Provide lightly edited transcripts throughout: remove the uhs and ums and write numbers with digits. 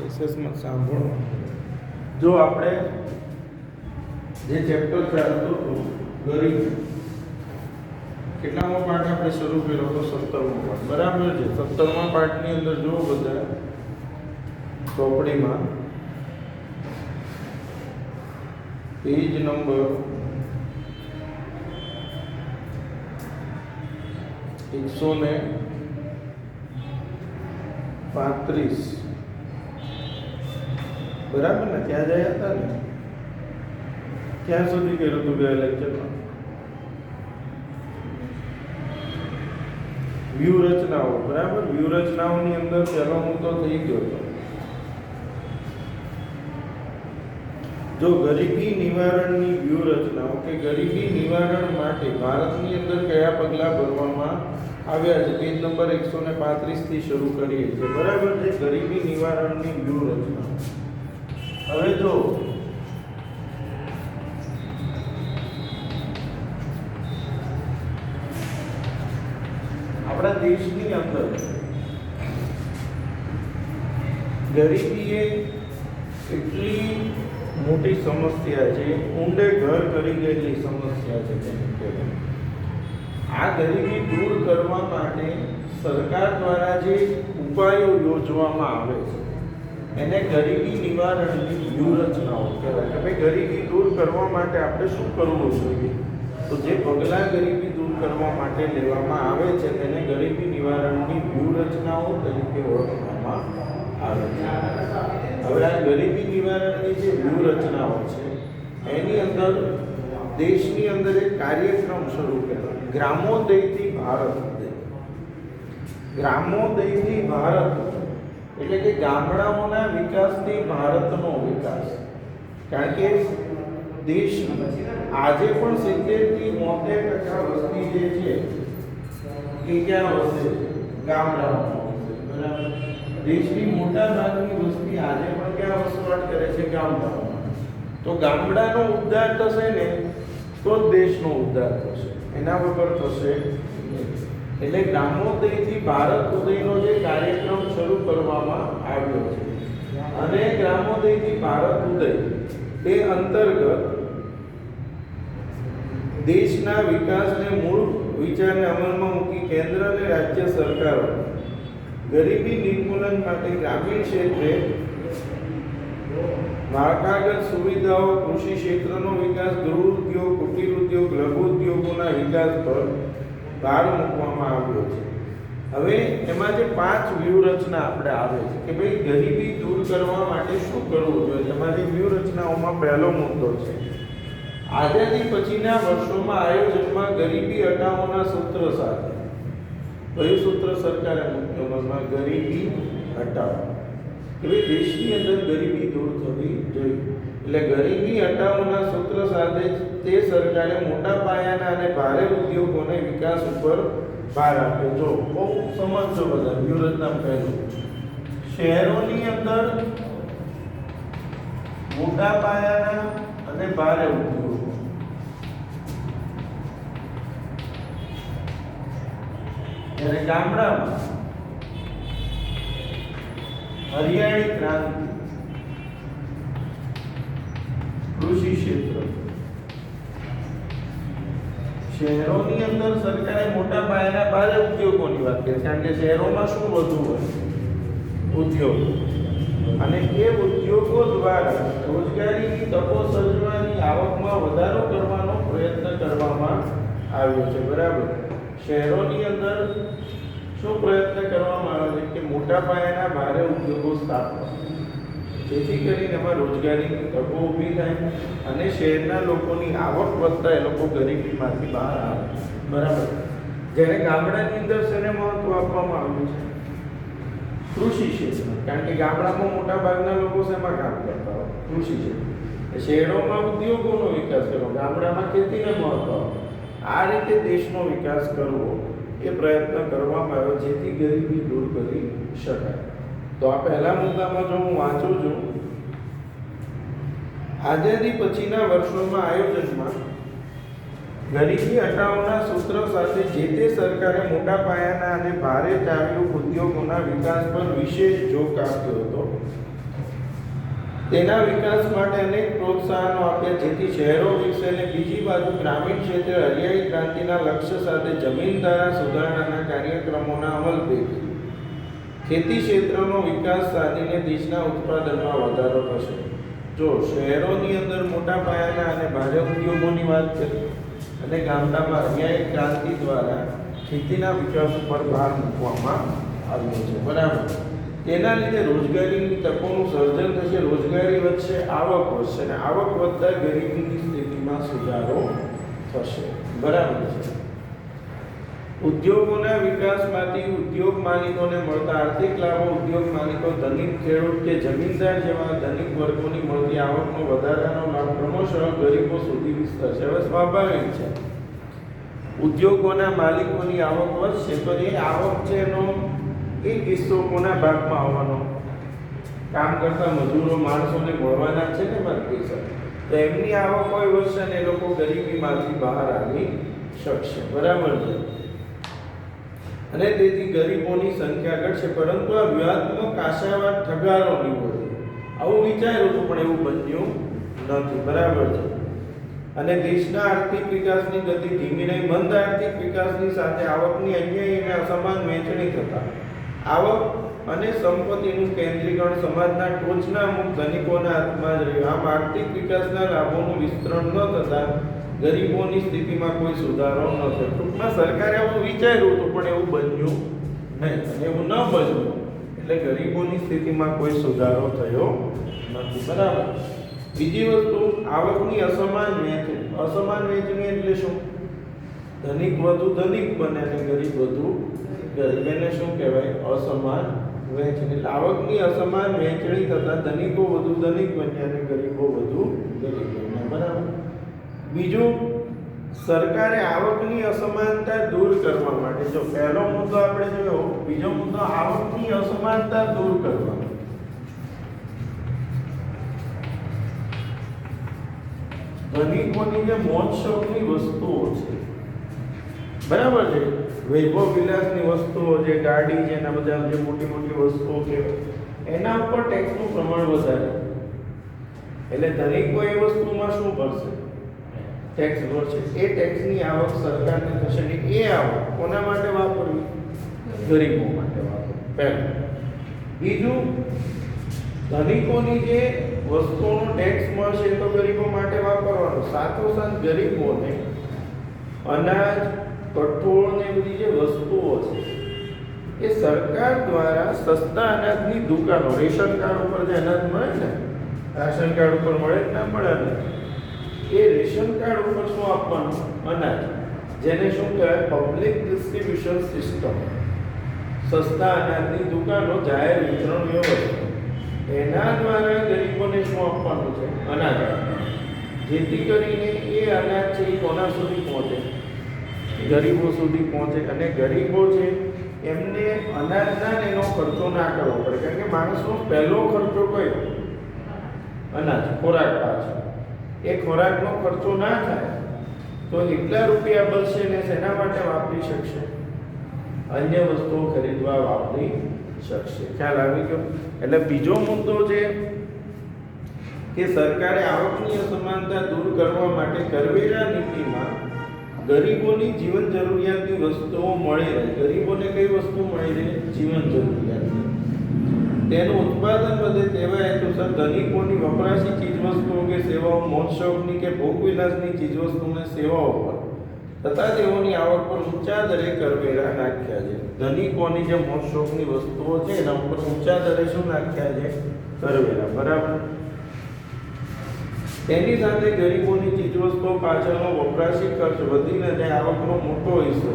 રિસેસમાં સાંભળવાનું. જો આપણે જે ચેપ્ટર ચાલતું હતું ગરીબ, કેટલામો પાઠ આપણે શરૂ કર્યો હતો? 17મો પાઠ. બરાબર છે. 17મા પાઠની અંદર જો બધા ચોપડીમાં પેજ નંબર 135, બરાબર ને? ત્યાં ગયા હતા ને? ક્યાં સુધી કર્યું હતું ગયા લેક્ચરમાં? વ્યૂહરચનાઓ. બરાબર. વ્યૂહરચનાઓની અંદર પહેલો મુદ્દો થઈ ગયો હતો. જો ગરીબી નિવારણની વ્યૂહરચનાઓ કે ગરીબી નિવારણ માટે ભારતની અંદર કયા પગલાં ભરવામાં આવ્યા છે, પેજ નંબર 135 થી શરૂ કરીએ છીએ. બરાબર છે. ગરીબી નિવારણની વ્યૂહરચના. હવે જો આપણા દેશની અંદર ગરીબી એ એટલી મોટી સમસ્યા છે, ઊંડે ઘર કરી ગયેલી સમસ્યા છે. આ ગરીબી દૂર કરવા માટે સરકાર દ્વારા જે ઉપાયો યોજવામાં આવે છે એને ગરીબી નિવારણની વ્યૂહરચનાઓ કહેવાય. કે ભાઈ ગરીબી દૂર કરવા માટે આપણે શું કરવું જોઈએ? તો જે પગલાં ગરીબી દૂર કરવા માટે લેવામાં આવે છે તેને ગરીબી નિવારણની વ્યૂહરચનાઓ તરીકે ઓળખવામાં આવે છે. હવે આ ગરીબી નિવારણની જે વ્યૂહરચનાઓ છે એની અંદર દેશની અંદર એક કાર્યક્રમ શરૂ કર્યો, ગ્રામોદયથી ભારત ઉદય. ગ્રામોદયથી ભારત એટલે કે ગામડાઓના વિકાસથી ભારતનો વિકાસ. કારણ કે દેશ આજે પણ 70 થી 72% વસ્તી જે છે એ ક્યાં વસે છે? ગામડાઓમાં. બરાબર. દેશની મોટા ભાગની વસ્તી આજે પણ ક્યાં વસવાટ કરે છે? ગામડાઓમાં. તો ગામડાનો ઉદ્ધાર થશે ને તો જ દેશનો ઉદ્ધાર થશે, એના વગર થશે નહીં. એટલે ગ્રામોદયથી ભારત ઉદયનો જે કાર્યક્રમ શરૂ કરવામાં આવ્યો છે અને ગ્રામોદયથી ભારત ઉદય તે અંતર્ગત દેશના વિકાસને મૂળ વિચારને અમલમાં મૂકી કેન્દ્ર અને રાજ્ય સરકારો ગરીબી નિર્મૂલન માટે ગ્રામીણ ક્ષેત્રે માળખાગત સુવિધાઓ, કૃષિ ક્ષેત્રનો વિકાસ, ગૃહ ઉદ્યોગ, કુટીર ઉદ્યોગ, લઘુ ઉદ્યોગોના વિકાસ પર ભાર મૂકવામાં આવ્યો છે. હવે એમાં જે 5 વ્યૂહરચના આપણે આવે છે કે ભાઈ ગરીબી દૂર કરવા માટે શું કરવું જોઈએ. તમારી વ્યૂહરચનાઓમાં પહેલો મુદ્દો છે આઝાદી પછીના વર્ષોમાં આયોજનમાં ગરીબી હટાવોના સૂત્ર સાથે. કયું સૂત્ર સરકારે મૂક્યું? ગરીબી હટાવો. કે ભાઈ દેશની અંદર ગરીબી દૂર થવી જોઈએ. એટલે ગરીબી હટાવોના સૂત્ર સાથે તે સરકારે મોટા પાયાના અને ભારે ઉદ્યોગોને વિકાસ ઉપર ભાર આપ્યો. જો બહુ સમજજો બધા. વ્યૂહરચના પહેલું, શહેરોની અંદર મોટા પાયાના અને ભારે ઉદ્યોગો, જ્યારે ગામડામાં હરિયાળી ક્રાંતિ, કૃષિ ક્ષેત્ર. શહેરોની અંદર સરકારે મોટા પાયાના ભારે ઉદ્યોગોની વાત કરી, કારણ કે શહેરોમાં શું વધુ હોય? ઉદ્યોગો. અને એ ઉદ્યોગો દ્વારા રોજગારીની તકો સર્જવાની, આવકમાં વધારો કરવાનો પ્રયત્ન કરવામાં આવ્યો છે. બરાબર. શહેરોની અંદર શું પ્રયત્ન કરવામાં આવે છે? કે મોટા પાયાના ભારે ઉદ્યોગો સ્થાપવા, જેથી કરીને એમાં રોજગારીની તકો ઊભી થાય અને શહેરના લોકોની આવક વધતા એ લોકો ગરીબીમાંથી બહાર આવે. બરાબર. જ્યારે ગામડાની અંદર શેને મહત્વ આપવામાં આવ્યું છે? કૃષિ ક્ષેત્ર. કારણ કે ગામડામાં મોટા ભાગના લોકો શેમાં કામ કરતા હોય? કૃષિ ક્ષેત્ર. શહેરોમાં ઉદ્યોગોનો વિકાસ કરવો, ગામડામાં ખેતીને મહત્વ આપો. આ રીતે દેશનો વિકાસ કરવો એ પ્રયત્ન કરવામાં આવ્યો, જેથી ગરીબી દૂર કરી શકાય. તો આ પહેલા મુદ્દામાં જો હું વાંચું છું, આઝાદી પછીના વર્ષોમાં આયોજનમાં ગરીબી હટાવોના સૂત્ર સાથે જે તે સરકારે મોટા પાયાના અને ભારે ચાલુ ઉદ્યોગોના વિકાસ પર વિશેષ જોર આપ્યો હતો. તેના વિકાસ માટે અનેક પ્રોત્સાહનો આપ્યા, જેથી શહેરો વિકસે અને બીજી બાજુ ગ્રામીણ ક્ષેત્રે હરિયાળી ક્રાંતિના લક્ષ્ય સાથે જમીન ધારા સુધારણાના કાર્યક્રમોના અમલ પૈકી ખેતી ક્ષેત્રનો વિકાસ સાધીને દેશના ઉત્પાદનમાં વધારો થશે. જો શહેરોની અંદર મોટા પાયાના અને ભારે ઉદ્યોગોની વાત કરીએ અને ગામડામાં હરિયાળી ક્રાંતિ દ્વારા ખેતીના વિકાસ ઉપર ભાર મૂકવામાં આવ્યો છે. બરાબર. તેના લીધે રોજગારીની તકોનું સર્જન થશે, રોજગારી વધશે, આવક વધશે અને આવક વધતા ગરીબીની સ્થિતિમાં સુધારો થશે. બરાબર છે. ઉદ્યોગોના વિકાસમાંથી ઉદ્યોગ માલિકોને મળતા આર્થિક લાભો, ઉદ્યોગ માલિકો, ધનિક ખેડૂત કે જમીનદાર જેવા ધનિક વર્ગોની મળતી આવકનો વધારાનો લાભ ક્રમશઃ ગરીબો સુધી વિસ્તરશે. હવે સ્વાભાવિક છે, ઉદ્યોગોના માલિકોની આવક વધશે તો એ આવક છે એનો એક હિસ્સો કોના ભાગમાં આવવાનો? કામ કરતા મજૂરો, માણસોને મળવાના છે ને માર્કેટ, તો એમની આવક કોઈ વધશે ને એ લોકો ગરીબીમાંથી બહાર આવી શકશે. બરાબર છે. અને તેથી ગરીબોની સંખ્યા ઘટશે. પરંતુ આ વ્યૂહાત્મક આશાવાદ ઠગારો નીવડ્યો. આવું વિચાર્યું હતું પણ એવું બન્યું નથી. બરાબર છે. અને દેશના આર્થિક વિકાસની ગતિ ધીમી રહી. મંદ આર્થિક વિકાસની સાથે આવકની અન્યાયી અને અસમાન વહેંચણી થતા આવક અને સંપત્તિનું કેન્દ્રીકરણ સમાજના ટોચના અમુક ધનિકોના હાથમાં જ રહ્યું. આમ આર્થિક વિકાસના લાભોનું વિસ્તરણ ન થતાં ગરીબોની સ્થિતિમાં કોઈ સુધારો ન થયો. ટૂંકમાં સરકારે આવું વિચાર્યું હતું પણ એવું બન્યું નહીં. અને એવું ન બન્યું એટલે ગરીબોની સ્થિતિમાં કોઈ સુધારો થયો નથી. બરાબર. બીજી વસ્તુ, આવકની અસમાન વહેંચણી. અસમાન વહેંચણી એટલે શું? ધનિક વધુ ધનિક બને અને ગરીબ વધુ ગરીબ. એને શું કહેવાય? અસમાન વહેંચણી. આવકની અસમાન વહેંચણી થતાં ધનિકો વધુ ધનિક બન્યા અને ગરીબો વધુ ગરીબ બન્યા. બરાબર. બીજું, સરકારે આવકની અસમાનતા દૂર કરવા માટે, જો પહેલો મુદ્દો આપણે જોયો, બીજો મુદ્દો આવકની અસમાનતા દૂર કરવા. ધનિકોની જે મોજ શોખની વસ્તુઓ છે, બરાબર છે, વૈભવ વિલાસની વસ્તુઓ છે, ગાડી છે, એના બધા જે મોટી મોટી વસ્તુઓ છે, એના ઉપર ટેક્સનું પ્રમાણ વધારે. એટલે ધનિકો એ વસ્તુમાં શું ભરશે? ટેક્સ ભરશે. એ ટેક્સની આવક સરકારને થશે ને એ આવક કોના માટે વાપરવી? ગરીબો માટે વાપરવી. પહેલું. બીજું, ધનિકોની જે વસ્તુઓનો ટેક્સ મળશે તો ગરીબો માટે વાપરવાનો. સાથોસાથ ગરીબોને અનાજ, કઠોળ ને બધી જે વસ્તુઓ છે એ સરકાર દ્વારા સસ્તા અનાજની દુકાનો, રેશન કાર્ડ ઉપર જે અનાજ મળે ને, રાશન કાર્ડ ઉપર મળે જ ના મળે ને, એ રેશન કાર્ડ ઉપર શું આપવાનું? અનાજ. જેને શું કહેવાય? Public distribution system. સસ્તા અનાજની દુકાનો, જાહેર વિતરણ વ્યવસ્થા. એના દ્વારા ગરીબોને શું આપવાનું છે? અનાજ. જેથી કરીને એ અનાજ છે એ કોના સુધી પહોંચે? ગરીબો સુધી પહોંચે. અને ગરીબો છે એમને અનાજના એનો ખર્ચો ના કરવો પડે. કારણ કે માણસનો પહેલો ખર્ચો કયો? અનાજ, ખોરાક પાછળ. એ ખોરાકનો ખર્ચો ના થાય તો એટલા રૂપિયા બચશે ને શેના માટે વાપરી શકશે? અન્ય વસ્તુઓ ખરીદવા વાપરી શકશે. ખ્યાલ આવી ગયો? એટલે બીજો મુદ્દો છે કે સરકારે આવકની અસમાનતા દૂર કરવા માટે કરવેરા નીતિમાં ગરીબોની જીવન જરૂરિયાતની વસ્તુઓ મળી રહે. ગરીબોને કઈ વસ્તુ મળી રહે? જીવન જરૂરિયાતની. તેનું ઉત્પાદન વધે તેવા હેતુસર ધનિકોની વપરાશી ચીજવસ્તુઓ કે સેવાઓ, મોજ શોખની કે ભોગવિલાસની ચીજવસ્તુઓને સેવાઓ પર તથા તેઓની આવક પર ઊંચા દરે કરવેરા નાખ્યા છે. ધનિકોની જે મોજ શોખની વસ્તુઓ છે એના ઉપર ઊંચા દરે શું નાખ્યા છે? કરવેરા. બરાબર. તેની સાથે ગરીબોની ચીજવસ્તુઓ પાછળનો વપરાશી ખર્ચ વધીને જાય. આવકનો મોટો હિસ્સો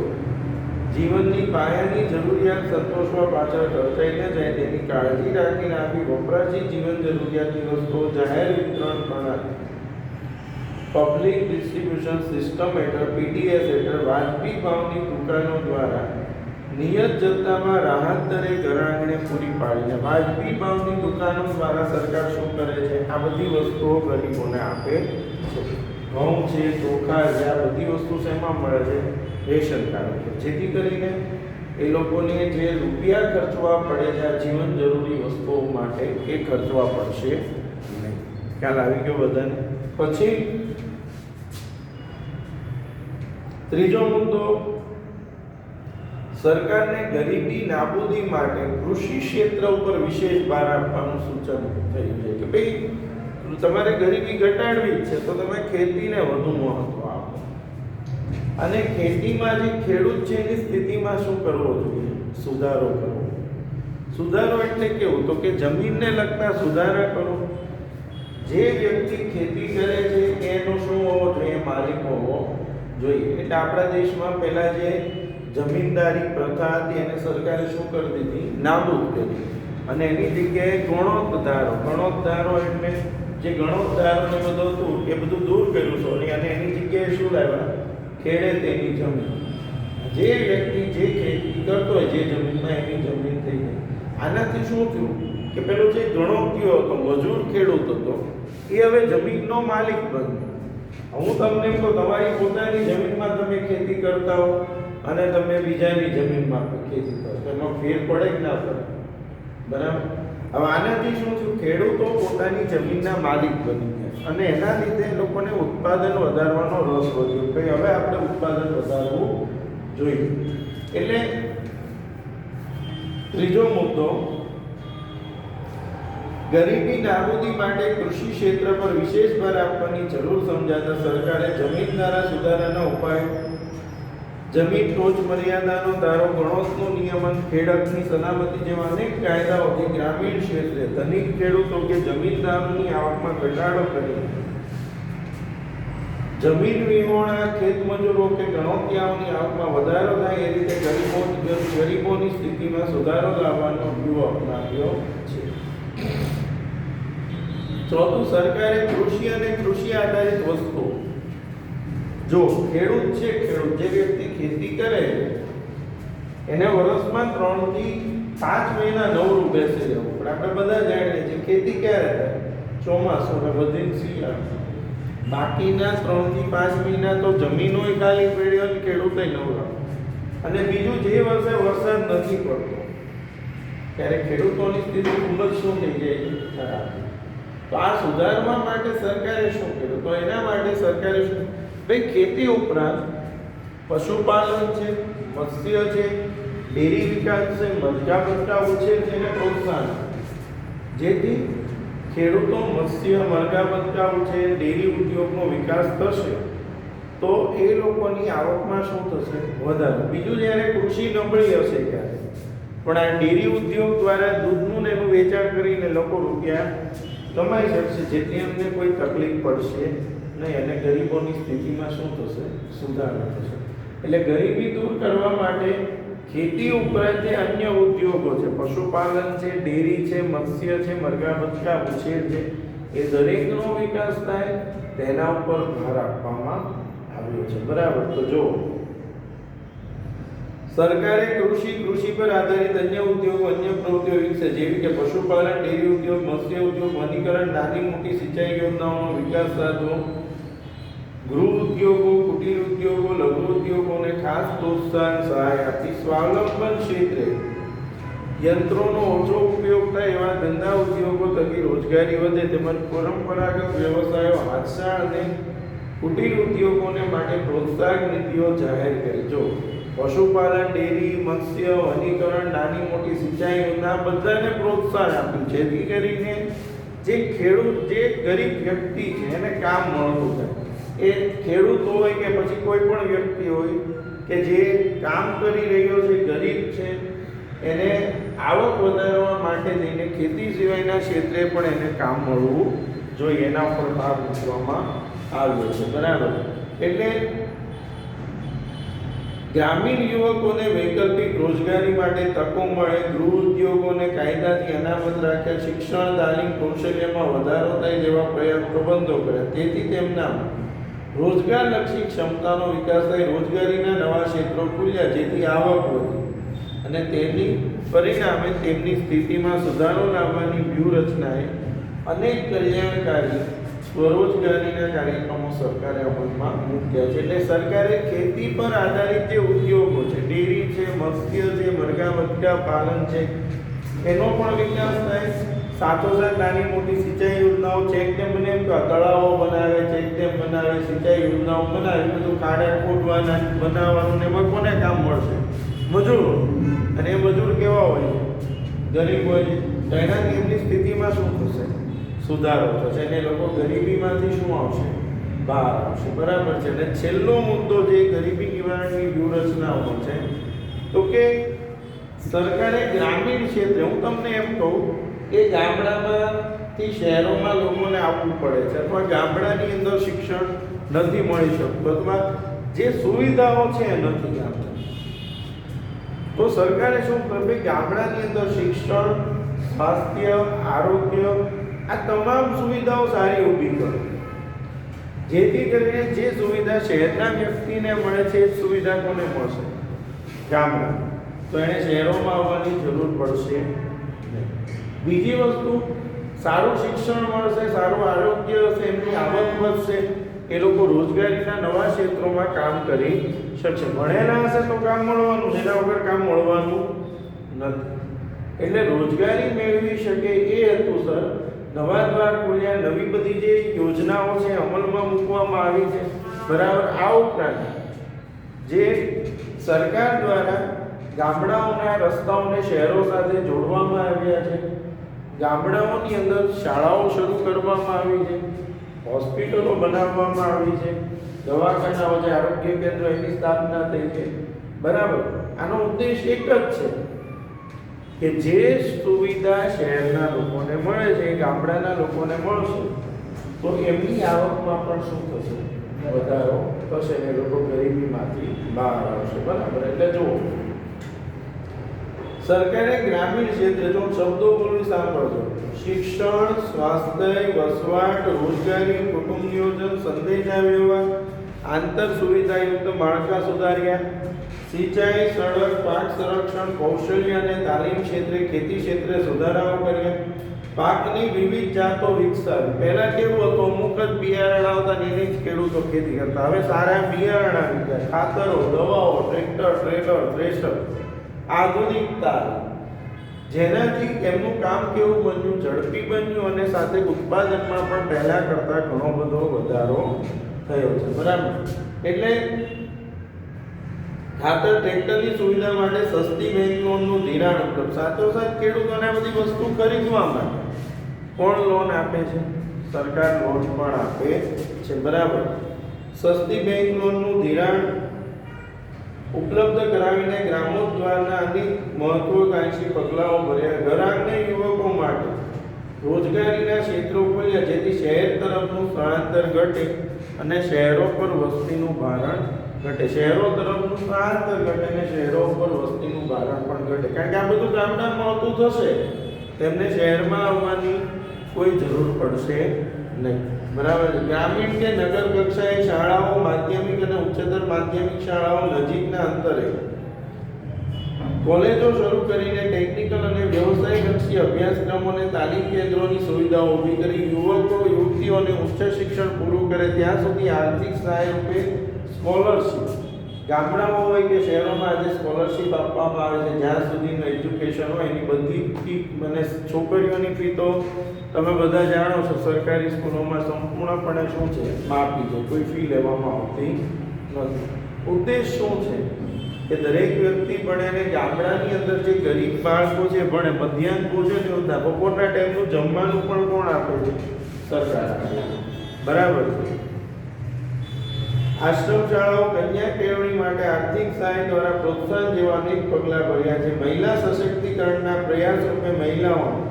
જીવનની પાયાની જરૂરિયાત સંતોષવા પાછળ ખર્ચાઈને જાય તેની કાળજી રાખીને આવી વપરાશી જીવન જરૂરિયાતની વસ્તુઓ જાહેર વિતરણ પ્રણાલી, પબ્લિક ડિસ્ટ્રીબ્યુશન સિસ્ટમ હેઠળ, પીડીએસ હેઠળ વાજબી ભાવની દુકાનો દ્વારા નિયત જથ્થામાં રાહત દરે ઘરઆંગણે પૂરી પાડીને વાજબી ભાવની દુકાનો દ્વારા સરકાર શું કરે છે? આ બધી વસ્તુઓ ગરીબોને આપે છે. ઘઉં છે, ચોખા છે, આ બધી વસ્તુ શેમાં મળે છે? રેશન કાર્ડ પર. જેથી કરીને એ લોકોને જે રૂપિયા ખર્ચવા પડે છે આ જીવન જરૂરી વસ્તુઓ માટે, એ ખર્ચવા પડશે નહીં. ખ્યાલ આવી ગયો બધાને? પછી ત્રીજો મુદ્દો, સરકારને ગરીબી નાબૂદી માટે કૃષિ ક્ષેત્ર ઉપર વિશેષ ભાર આપવાનું સૂચન થયું છે કે ભાઈ તમારે ગરીબી ઘટાડવી છે તો તમે ખેતીને વધુ મહત્વ આપો અને ખેતીમાં જે ખેડૂત છે એની સ્થિતિમાં શું કરવો જોઈએ? સુધારો કરવો. સુધારો એટલે કેવું? તો કે જમીનને લગતા સુધારા કરો. જે વ્યક્તિ ખેતી કરે છે એનો શું હોવો જોઈએ? માલિક હોવો જોઈએ. એટલે આપણા દેશમાં પહેલા જે જમીનદારી પ્રથા હતી એને સરકારે શું કરી દીધી? નાબૂદ કરી. અને એની જગ્યાએ ગણોતધારો એટલે જે ગણોતધારો ને બધું હતું એ બધું દૂર કર્યું સોની, અને એની જગ્યાએ શું લાવ્યા? ખેડે તેની જમીન. જે વ્યક્તિ જે ખેતી કરતો હોય જે જમીનમાં એની જમીન થઈ ગઈ. આનાથી શું થયું કે પેલો જે ગણોત્યો હતો, મજૂર ખેડૂત હતો, એ હવે જમીનનો માલિક બન્યો. હું તમને એમ કહું, તમારી પોતાની જમીનમાં તમે ખેતી કરતા હો અને તમે બીજાની જમીનમાં ખેતી કરો, એમાં ફેર પડે કે ના પડે? બરાબર. હવે આનાથી શું થયું? ખેડૂતો પોતાની જમીનના માલિક બની ગયા અને એના લીધે લોકોને ઉત્પાદન વધારવાનો રસ વધ્યો કે હવે આપણે ઉત્પાદન વધારવું જોઈએ. એટલે ત્રીજો મુદ્દો, ગરીબી નાબૂદી માટે કૃષિ ક્ષેત્ર પર વિશેષ ભાર આપવાની જરૂર સમજાતા સરકારે જમીન ધારા સુધારાના ઉપાયો, જમીન ટોચ મર્યાદાનો ધારો, ગણોતનું નિયમન, ખેડૂતની સલામતી જેવા અનેક કાયદાઓથી ગ્રામીણ ક્ષેત્રે ધનિક ખેડૂતો કે જમીનદારોની આવકમાં ઘટાડો કરી જમીન વિહોણા ખેતમજૂરો કે ગણોતિયાઓની આવકમાં વધારો થાય એ રીતે ગરીબોની સ્થિતિમાં સુધારો લાવવાનો વ્યૂહ અપનાવ્યો છે. ચોથું, સરકારે કૃષિ અને કૃષિ આધારિત વસ્તુઓ, જો ખેડૂત છે, જે વ્યક્તિ ખેતી કરે એને વર્ષમાં 3 થી 5 મહિના નવરું બેસી રહેવું. પણ આપણે બધા જાણીએ છીએ ખેતી ક્યારે થાય? ચોમાસું અને વધીને શિયાળો. બાકીના 3 થી 5 મહિના તો જમીનોય ખાલી પડી હોય, ખેડૂતોય નવરા. અને બીજું, જે વર્ષે વરસાદ નથી પડતો ત્યારે ખેડૂતોની સ્થિતિ ખૂબ જ શું થઈ જાય? ખરાબ. તો આ સુધારવા માટે સરકારે શું કર્યું? તો એના માટે સરકારે શું, ભાઈ ખેતી ઉપરાંત પશુપાલન છે, મત્સ્ય છે, ડેરી વિકાસ છે, મરઘા બચ્ચા ઉછેર છે એને પ્રોત્સાહન, જેથી ખેડૂતો મત્સ્ય, મરઘા બચ્ચા ઉછેર, ડેરી ઉદ્યોગનો વિકાસ થશે તો એ લોકોની આવકમાં શું થશે? વધારો. બીજું, જ્યારે કૃષિ નબળી હશે ત્યારે પણ આ ડેરી ઉદ્યોગ દ્વારા દૂધનું એનું વેચાણ કરીને લોકો રૂપિયા કમાઈ શકશે, જેથી અમને કોઈ તકલીફ પડશે નહીં અને ગરીબોની સ્થિતિમાં શું થશે? સુધારો થશે. એટલે ગરીબી દૂર કરવા માટે ખેતી ઉપરાંત જે અન્ય ઉદ્યોગો છે, પશુપાલન છે, ડેરી છે, મત્સ્ય છે, મરઘા બચ્ચા ઉછેર છે, એ દરેકનો વિકાસ થાય તેના ઉપર ભાર આપવામાં આવ્યો છે. બરાબર. તો જો સરકારે કૃષિ પર આધારિત અન્ય ઉદ્યોગો, અન્ય પ્રવૃત્તિઓ વિકસે જેવી કે પશુપાલન, ડેરી ઉદ્યોગ, મત્સ્ય ઉદ્યોગ, વનીકરણ, નાની મોટી સિંચાઈ યોજનાઓનો વિકાસ સાધવો, ગૃહ ઉદ્યોગો, કુટીર ઉદ્યોગો, લઘુ ઉદ્યોગોને ખાસ પ્રોત્સાહન સહાય આપી સ્વાવલંબન ક્ષેત્રે યંત્રોનો ઓછો ઉપયોગ થાય એવા ધંધા ઉદ્યોગો થકી રોજગારી વધે તેમજ પરંપરાગત વ્યવસાયો, હાથશાળ અને કુટીર ઉદ્યોગોને માટે પ્રોત્સાહક નીતિઓ જાહેર કરી. જો પશુપાલન, ડેરી, મત્સ્ય, વનીકરણ, નાની મોટી સિંચાઈ યોજના બધાને પ્રોત્સાહન આપ્યું જેથી કરીને જે ખેડૂત, જે ગરીબ વ્યક્તિ છે એને કામ મળતું થાય. એ ખેડૂત હોય કે પછી કોઈ પણ વ્યક્તિ હોય કે જે કામ કરી રહ્યો છે, ગરીબ છે, એને આવક વધારવા માટે થઈને ખેતી સિવાયના ક્ષેત્રે પણ એને કામ મળવું જોઈએ, એના ઉપર ભાર મૂકવામાં આવ્યો છે. બરાબર. એટલે ગ્રામીણ યુવકોને વૈકલ્પિક રોજગારી માટે તકો મળે, ગૃહ ઉદ્યોગોને કાયદાથી અનામત રાખ્યા, શિક્ષણ, તાલીમ, કૌશલ્યમાં વધારો થાય જેવા પ્રબંધો કર્યા. તેથી તેમના રોજગારલક્ષી ક્ષમતાનો વિકાસ થાય, રોજગારીના નવા ક્ષેત્રો ખુલ્યા જેથી આવક વધી અને તેની પરિણામે તેમની સ્થિતિમાં સુધારો લાવવાની વ્યૂહરચનાએ અનેક કલ્યાણકારી સ્વરોજગારીના કાર્યક્રમો સરકારે અમલમાં મૂક્યા છે. એટલે સરકારે ખેતી પર આધારિત જે ઉદ્યોગો છે, ડેરી છે, મત્સ્ય છે, મરઘા બચ્ચા પાલન છે, એનો પણ વિકાસ થાય, સાથોસાથ નાની મોટી સિંચાઈ યોજના યોજનાઓ ચેકડેમ બને, તળાવો બનાવે, ચેકડેમ બનાવે, સિંચાઈ યોજનાઓ બનાવે, બધું ખાડા ખોદવાના બનાવવાનું ને એમાં કોને કામ મળશે? મજૂરો. અને એ મજૂર કેવા હોય? ગરીબ હોય. તો એનાથી એમની સ્થિતિમાં શું થશે? સુધારો થશે અને લોકો ગરીબીમાંથી શું આવશે? બહાર આવશે. બરાબર છે. અને છેલ્લો મુદ્દો જે ગરીબી નિવારણની વ્યૂહરચનાઓ છે, તો કે સરકારે ગ્રામીણ ક્ષેત્રે, હું તમને એમ કહું કે ગામડામાંથી શહેરોમાં લોકોને આવવું પડે છે અથવા ગામડાની અંદર શિક્ષણ નથી મળી શકતું અથવા જે સુવિધાઓ છે એ નથી ગામડા, તો સરકારે શું કરવું? ગામડાની અંદર શિક્ષણ, સ્વાસ્થ્ય, આરોગ્ય આ તમામ સુવિધાઓ સારી ઊભી કરે, જેથી કરીને જે સુવિધા શહેરના વ્યક્તિને મળે છે એ સુવિધા કોને મળશે? ગામડા. તો એને શહેરોમાં આવવાની જરૂર પડશે નહીં. બીજી વસ્તુ, સારું શિક્ષણ મળશે, સારું આરોગ્ય હશે, એમની આવક વધશે, એ લોકો રોજગારીના નવા ક્ષેત્રોમાં કામ કરી શકશે. ભણેલા હશે તો કામ મળવાનું, એના વગર કામ મળવાનું નથી. એટલે રોજગારી મેળવી શકે એ હેતુસર નવા દ્વાર ખોલ્યા, નવી બધી જે યોજનાઓ છે અમલમાં મૂકવામાં આવી છે. બરાબર. આ ઉપરાંત જે સરકાર દ્વારા ગામડાઓના રસ્તાઓને શહેરો સાથે જોડવામાં આવ્યા છે, ગામડાઓની અંદર શાળાઓ શરૂ કરવામાં આવી છે, હોસ્પિટલો બનાવવામાં આવી છે, દવાખાનાઓ છે, આરોગ્ય કેન્દ્ર એની સ્થાપના થઈ છે. બરાબર. આનો ઉદ્દેશ એક જ છે કે જે સુવિધા શહેરના લોકોને મળે છે એ ગામડાના લોકોને મળશે, તો એમની આવકમાં પણ શું થશે? વધારો થશે ને લોકો ગરીબીમાંથી બહાર આવશે. બરાબર. એટલે જુઓ, સરકારે ગ્રામીણ ક્ષેત્રે, જો શબ્દો બોલી સાંભળજો: શિક્ષણ, સ્વાસ્થ્ય, વસવાટ, રોજગારી, કુટુંબ નિયોજન, સંદેશા વ્યવહાર, આંતર સુવિધાયુક્ત માળખા સુધાર્યા, સિંચાઈ, સડક, પાક સંરક્ષણ, કૌશલ્ય અને તાલીમ ક્ષેત્રે, ખેતી ક્ષેત્રે સુધારાઓ કર્યા, પાકની વિવિધ જાતો વિકસાવી. પહેલા કેવું હતું? અમુક જ બિયારણ આવતા ને એની જ ખેડૂતો ખેતી કરતા. હવે સારા બિયારણ આવી ગયા, ખાતરો, દવાઓ, ટ્રેક્ટર, ટ્રેલર, થ્રેશર, આધુનિકતા, જેનાથી એમનું કામ કેવું બન્યું? ઝડપી બન્યું અને સાથે ઉત્પાદનમાં પણ પહેલા કરતાં ઘણો બધો વધારો થયો છે. બરાબર. એટલે ખાતર, ટ્રેક્ટરની સુવિધા માટે સસ્તી બેંક લોનનું ધિરાણ ઉપલબ્ધ. સાથોસાથ ખેડૂતોને આ બધી વસ્તુ ખરીદવા માટે કોણ લોન આપે છે? સરકાર લોન પણ આપે છે. બરાબર. સસ્તી બેંક લોનનું ધિરાણ ઉપલબ્ધ કરાવીને ગ્રામોદ્ધારના અનેક મહત્વાકાંક્ષી પગલાઓ ભર્યા. ઘર આંગણે યુવકો માટે રોજગારીના ક્ષેત્રો ખોલ્યા, જેથી શહેર તરફનું સ્થળાંતર ઘટે અને શહેરો પર વસ્તીનું ભારણ ઘટે. શહેરો તરફનું સ્થળાંતર ઘટે અને શહેરો પર વસ્તીનું ભારણ પણ ઘટે. કારણ કે આ બધું ગામડામાં આવતું થશે, તેમને શહેરમાં આવવાની કોઈ જરૂર પડશે નહીં. બરાબર. ગ્રામીણ કે નગર કક્ષાએ શાળાઓ, માધ્યમિક અને ઉચ્ચતર માધ્યમિક શાળાઓ નજીકના અંતરે, કોલેજો શરૂ કરીને ટેકનિકલ અને વ્યવસાયલક્ષી અભ્યાસક્રમો અને તાલીમ કેન્દ્રોની સુવિધાઓ ઊભી કરી. યુવકો, યુવતીઓને ઉચ્ચ શિક્ષણ પૂરું કરે ત્યાં સુધી આર્થિક સહાય રૂપે સ્કોલરશીપ, ગામડાઓ હોય કે શહેરોમાં આજે સ્કોલરશીપ આપવામાં આવે છે. જ્યાં સુધીનું એજ્યુકેશન હોય એની બધી ફી, અને છોકરીઓની ફી તો તમે બધા જાણો છો, સરકારી સ્કૂલોમાં સંપૂર્ણપણે શું છે? માફી છે, કોઈ ફી લેવામાં આવતી નથી. ઉદ્દેશ શું છે? કે દરેક વ્યક્તિ ભણે અને ગામડાની અંદર જે ગરીબ બાળકો છે ભણે. મધ્યાહન ભોજન યોજના, બપોરના ટાઈમનું જમવાનું પણ કોણ આપે છે? સરકાર આપે છે. બરાબર છે. આશ્રમ શાળાઓ, કન્યા કેળવણી માટે આર્થિક સહાય દ્વારા પ્રોત્સાહન જેવા અનેક પગલાં ભર્યા છે. મહિલા સશક્તિકરણના પ્રયાસ રૂપે મહિલાઓને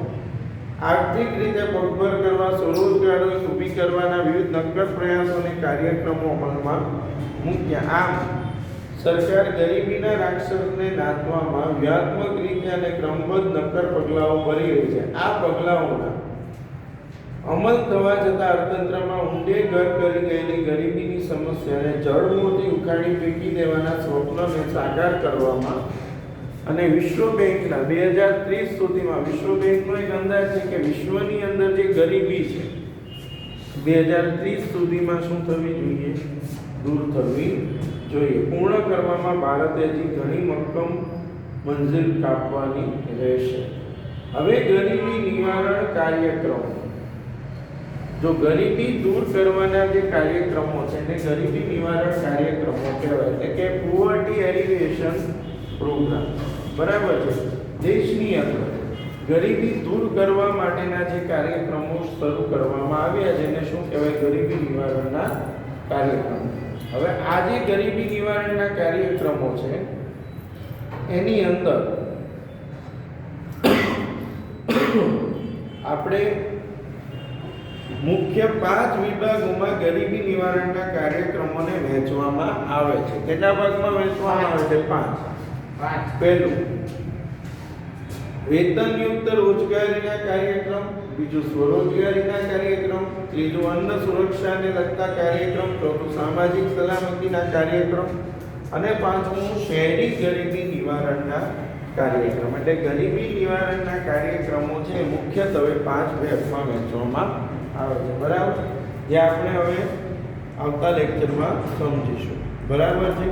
આર્થિક રીતે પગભર કરવા, સ્વરોજગારો ઊભી કરવાના વિવિધ નક્કર પ્રયાસો અને કાર્યક્રમો અમલમાં મૂક્યા. આમ સરકાર ગરીબીના રાક્ષસને નાથવામાં વ્યૂહાત્મક રીતે અને ક્રમબદ્ધ નક્કર પગલાઓ ભરી રહી છે. આ પગલાઓના અમલ થવા છતાં અર્થતંત્રમાં ઊંડે ઘર કરી ગયેલી ગરીબીની સમસ્યાને જળમૂળથી ઉખાડી ફેંકી દેવાના સ્વપ્નને સાકાર કરવામાં અને વિશ્વ બેંકના 2030 સુધીમાં, વિશ્વ બેંકનો એક અંદાજ છે કે વિશ્વની અંદર જે ગરીબી છે 2030 સુધીમાં શું થવી જોઈએ? દૂર થવી જોઈએ. પૂર્ણ કરવામાં ભારતે હજી ઘણી મક્કમ મંજિલ કાપવાની રહેશે. હવે ગરીબી નિવારણ કાર્યક્રમ, જો ગરીબી દૂર કરવાના જે કાર્યક્રમો છે એને ગરીબી નિવારણ કાર્યક્રમો કહેવાય, એટલે કે પોવર્ટી એલિવેશન પ્રોગ્રામ. બરાબર છે. દેશની અંદર ગરીબી દૂર કરવા માટેના જે કાર્યક્રમો શરૂ કરવામાં આવ્યા છે એને શું કહેવાય? ગરીબી નિવારણના કાર્યક્રમો. હવે આ જે ગરીબી નિવારણના કાર્યક્રમો છે એની અંદર આપણે મુખ્ય 5 વિભાગોમાં ગરીબી નિવારણના કાર્યક્રમોને વહેંચવામાં આવે છે. કેટલા ભાગમાં વહેંચવામાં આવે છે? 5. પહેલું વેતનયુક્ત રોજગારીના કાર્યક્રમ, બીજું સ્વરોજગારીના કાર્યક્રમ, ત્રીજું અન્ન સુરક્ષાને લગતા કાર્યક્રમ, ચોથું સામાજિક સલામતીના કાર્યક્રમ અને પાંચમું શહેરી ગરીબી નિવારણના કાર્યક્રમ. એટલે ગરીબી નિવારણના કાર્યક્રમો છે મુખ્યત્વે 5 ભાગમાં વહેંચવામાં આવે છે. બરાબર, જે આપણે હવે આવતા લેક્ચરમાં સમજીશું. બરાબર છે.